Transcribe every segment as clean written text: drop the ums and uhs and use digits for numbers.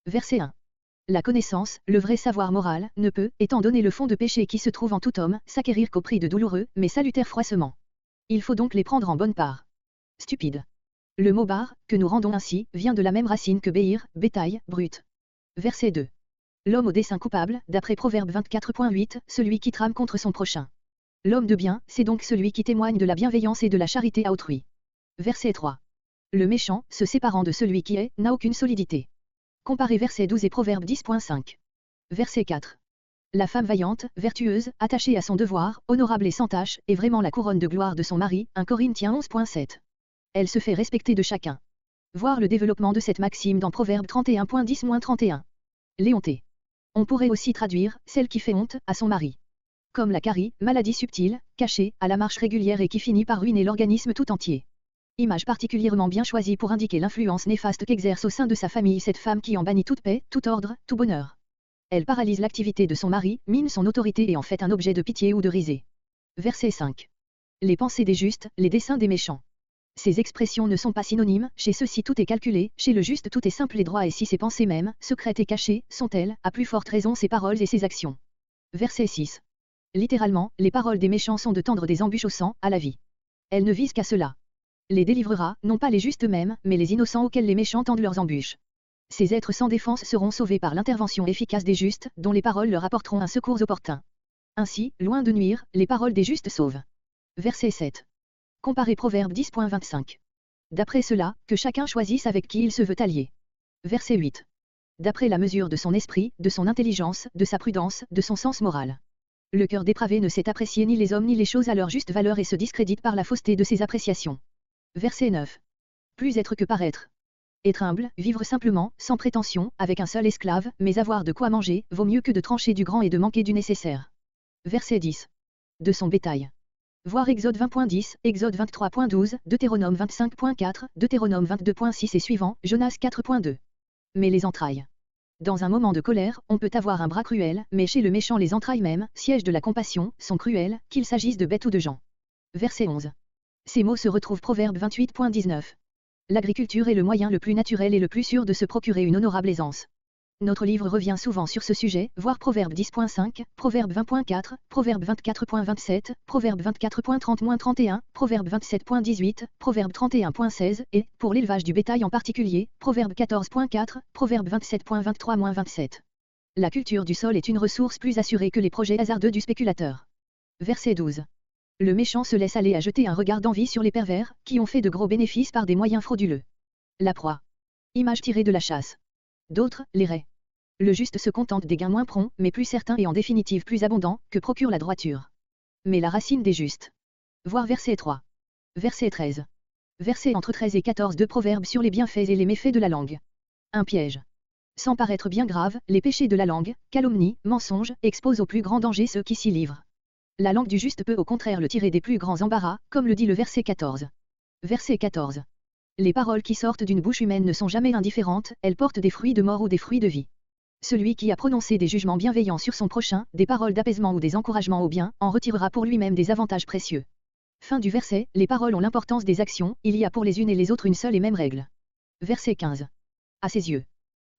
Verset 1. La connaissance, le vrai savoir moral, ne peut, étant donné le fond de péché qui se trouve en tout homme, s'acquérir qu'au prix de douloureux, mais salutaires froissements. Il faut donc les prendre en bonne part. Stupide. Le mot bar, que nous rendons ainsi, vient de la même racine que béir, bétail, brute. Verset 2. L'homme au dessein coupable, d'après Proverbe 24.8, celui qui trame contre son prochain. L'homme de bien, c'est donc celui qui témoigne de la bienveillance et de la charité à autrui. Verset 3. Le méchant, se séparant de celui qui est, n'a aucune solidité. Comparez verset 12 et Proverbe 10.5. Verset 4. La femme vaillante, vertueuse, attachée à son devoir, honorable et sans tache, est vraiment la couronne de gloire de son mari, 1 Corinthiens 11.7. Elle se fait respecter de chacun. Voir le développement de cette maxime dans Proverbe 31.10-31. Léonté. On pourrait aussi traduire, celle qui fait honte, à son mari. Comme la carie, maladie subtile, cachée, à la marche régulière et qui finit par ruiner l'organisme tout entier. Image particulièrement bien choisie pour indiquer l'influence néfaste qu'exerce au sein de sa famille cette femme qui en bannit toute paix, tout ordre, tout bonheur. Elle paralyse l'activité de son mari, mine son autorité et en fait un objet de pitié ou de risée. Verset 5. Les pensées des justes, les desseins des méchants. Ces expressions ne sont pas synonymes, chez ceux-ci tout est calculé, chez le juste tout est simple et droit et si ses pensées mêmes, secrètes et cachées, sont-elles, à plus forte raison ses paroles et ses actions. Verset 6. Littéralement, les paroles des méchants sont de tendre des embûches au sang, à la vie. Elles ne visent qu'à cela. Les délivrera, non pas les justes mêmes, mais les innocents auxquels les méchants tendent leurs embûches. Ces êtres sans défense seront sauvés par l'intervention efficace des justes, dont les paroles leur apporteront un secours opportun. Ainsi, loin de nuire, les paroles des justes sauvent. Verset 7. Comparez Proverbe 10.25. D'après cela, que chacun choisisse avec qui il se veut allier. Verset 8. D'après la mesure de son esprit, de son intelligence, de sa prudence, de son sens moral. Le cœur dépravé ne sait apprécier ni les hommes ni les choses à leur juste valeur et se discrédite par la fausseté de ses appréciations. Verset 9. Plus être que paraître. Être humble, vivre simplement, sans prétention, avec un seul esclave, mais avoir de quoi manger, vaut mieux que de trancher du grand et de manquer du nécessaire. Verset 10. De son bétail. Voir Exode 20.10, Exode 23.12, Deutéronome 25.4, Deutéronome 22.6 et suivant, Jonas 4.2. Mais les entrailles. Dans un moment de colère, on peut avoir un bras cruel, mais chez le méchant les entrailles même, siège de la compassion, sont cruelles, qu'il s'agisse de bêtes ou de gens. Verset 11. Ces mots se retrouvent Proverbe 28.19. L'agriculture est le moyen le plus naturel et le plus sûr de se procurer une honorable aisance. Notre livre revient souvent sur ce sujet, voir Proverbe 10.5, Proverbe 20.4, Proverbe 24.27, Proverbe 24.30-31, Proverbe 27.18, Proverbe 31.16 et, pour l'élevage du bétail en particulier, Proverbe 14.4, Proverbe 27.23-27. La culture du sol est une ressource plus assurée que les projets hasardeux du spéculateur. Verset 12. Le méchant se laisse aller à jeter un regard d'envie sur les pervers, qui ont fait de gros bénéfices par des moyens frauduleux. La proie. Image tirée de la chasse. D'autres, les raies. Le juste se contente des gains moins prompts, mais plus certains et en définitive plus abondants, que procure la droiture. Mais la racine des justes. Voir verset 3. Verset 13. Verset entre 13 et 14 de Proverbes sur les bienfaits et les méfaits de la langue. Un piège. Sans paraître bien grave, les péchés de la langue, calomnie, mensonge, exposent au plus grand danger ceux qui s'y livrent. La langue du juste peut au contraire le tirer des plus grands embarras, comme le dit le verset 14. Verset 14. Les paroles qui sortent d'une bouche humaine ne sont jamais indifférentes, elles portent des fruits de mort ou des fruits de vie. Celui qui a prononcé des jugements bienveillants sur son prochain, des paroles d'apaisement ou des encouragements au bien, en retirera pour lui-même des avantages précieux. Fin du verset, les paroles ont l'importance des actions, il y a pour les unes et les autres une seule et même règle. Verset 15. À ses yeux.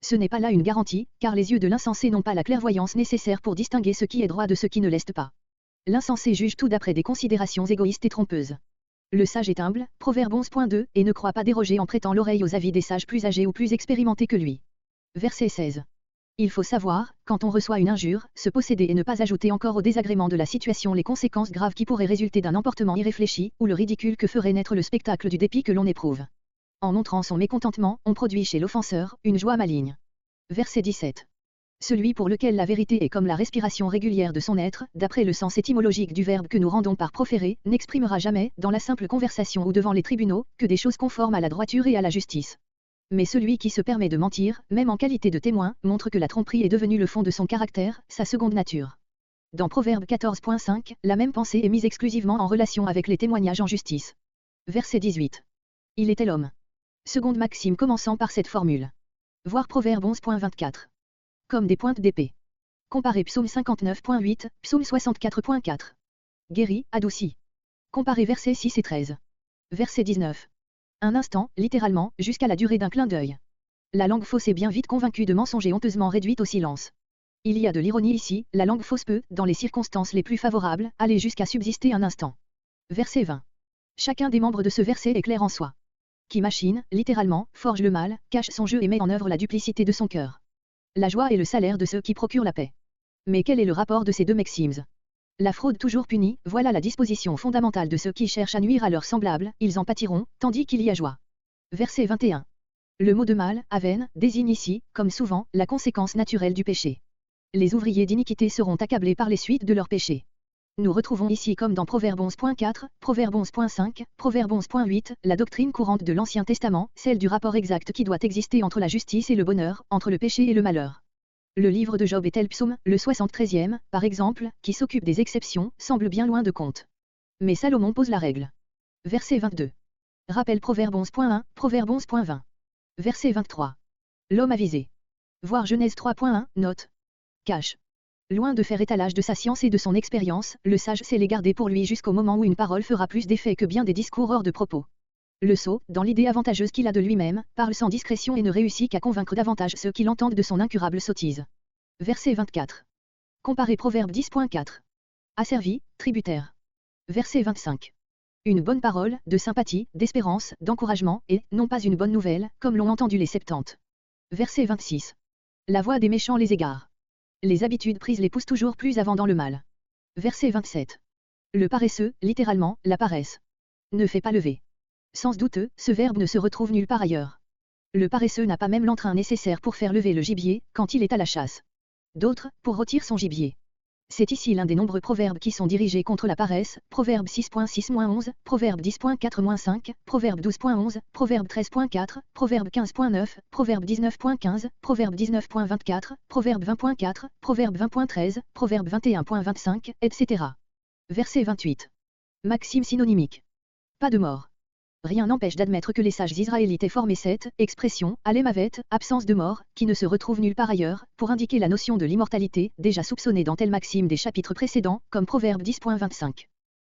Ce n'est pas là une garantie, car les yeux de l'insensé n'ont pas la clairvoyance nécessaire pour distinguer ce qui est droit de ce qui ne l'est pas. L'insensé juge tout d'après des considérations égoïstes et trompeuses. Le sage est humble, Proverbe 11.2, et ne croit pas déroger en prêtant l'oreille aux avis des sages plus âgés ou plus expérimentés que lui. Verset 16. Il faut savoir, quand on reçoit une injure, se posséder et ne pas ajouter encore au désagrément de la situation les conséquences graves qui pourraient résulter d'un emportement irréfléchi, ou le ridicule que ferait naître le spectacle du dépit que l'on éprouve. En montrant son mécontentement, on produit chez l'offenseur, une joie maligne. Verset 17. Celui pour lequel la vérité est comme la respiration régulière de son être, d'après le sens étymologique du verbe que nous rendons par proférer, n'exprimera jamais, dans la simple conversation ou devant les tribunaux, que des choses conformes à la droiture et à la justice. Mais celui qui se permet de mentir, même en qualité de témoin, montre que la tromperie est devenue le fond de son caractère, sa seconde nature. Dans Proverbe 14.5, la même pensée est mise exclusivement en relation avec les témoignages en justice. Verset 18. Il était l'homme. Seconde maxime commençant par cette formule. Voir Proverbe 11.24. Comme des pointes d'épée. Comparez Psaume 59.8, Psaume 64.4. Guéri, adouci. Comparez versets 6 et 13. Verset 19. Un instant, littéralement, jusqu'à la durée d'un clin d'œil. La langue fausse est bien vite convaincue de mensonges et honteusement réduite au silence. Il y a de l'ironie ici, la langue fausse peut, dans les circonstances les plus favorables, aller jusqu'à subsister un instant. Verset 20. Chacun des membres de ce verset est clair en soi. Qui machine, littéralement, forge le mal, cache son jeu et met en œuvre la duplicité de son cœur. La joie est le salaire de ceux qui procurent la paix. Mais quel est le rapport de ces deux maximes? La fraude toujours punie, voilà la disposition fondamentale de ceux qui cherchent à nuire à leurs semblables, ils en pâtiront, tandis qu'il y a joie. Verset 21. Le mot de mal, aven, désigne ici, comme souvent, la conséquence naturelle du péché. Les ouvriers d'iniquité seront accablés par les suites de leurs péchés. Nous retrouvons ici comme dans Proverbe 11.4, Proverbe 11.5, Proverbe 11.8, la doctrine courante de l'Ancien Testament, celle du rapport exact qui doit exister entre la justice et le bonheur, entre le péché et le malheur. Le livre de Job et tel psaume, le 73e, par exemple, qui s'occupe des exceptions, semble bien loin de compte. Mais Salomon pose la règle. Verset 22. Rappel Proverbe 11.1, Proverbe 11.20. Verset 23. L'homme avisé. Voir Genèse 3.1, note. Cache. Loin de faire étalage de sa science et de son expérience, le sage sait les garder pour lui jusqu'au moment où une parole fera plus d'effet que bien des discours hors de propos. Le sot, dans l'idée avantageuse qu'il a de lui-même, parle sans discrétion et ne réussit qu'à convaincre davantage ceux qui l'entendent de son incurable sottise. Verset 24. Comparez Proverbe 10.4. Asservi, tributaire. Verset 25. Une bonne parole, de sympathie, d'espérance, d'encouragement, et, non pas une bonne nouvelle, comme l'ont entendu les 70. Verset 26. La voix des méchants les égare. Les habitudes prises les poussent toujours plus avant dans le mal. Verset 27. Le paresseux, littéralement, la paresse. Ne fait pas lever. Sens douteux, ce verbe ne se retrouve nulle part ailleurs. Le paresseux n'a pas même l'entrain nécessaire pour faire lever le gibier, quand il est à la chasse. D'autres, pour rôtir son gibier. C'est ici l'un des nombreux proverbes qui sont dirigés contre la paresse, Proverbe 6.6-11, Proverbe 10.4-5, Proverbe 12.11, Proverbe 13.4, Proverbe 15.9, Proverbe 19.15, Proverbe 19.24, Proverbe 20.4, Proverbe 20.13, Proverbe 21.25, etc. Verset 28. Maxime synonymique. Pas de mort. Rien n'empêche d'admettre que les sages israélites aient formé cette expression, alemavet, absence de mort, qui ne se retrouve nulle part ailleurs, pour indiquer la notion de l'immortalité, déjà soupçonnée dans telle maxime des chapitres précédents, comme Proverbe 10.25.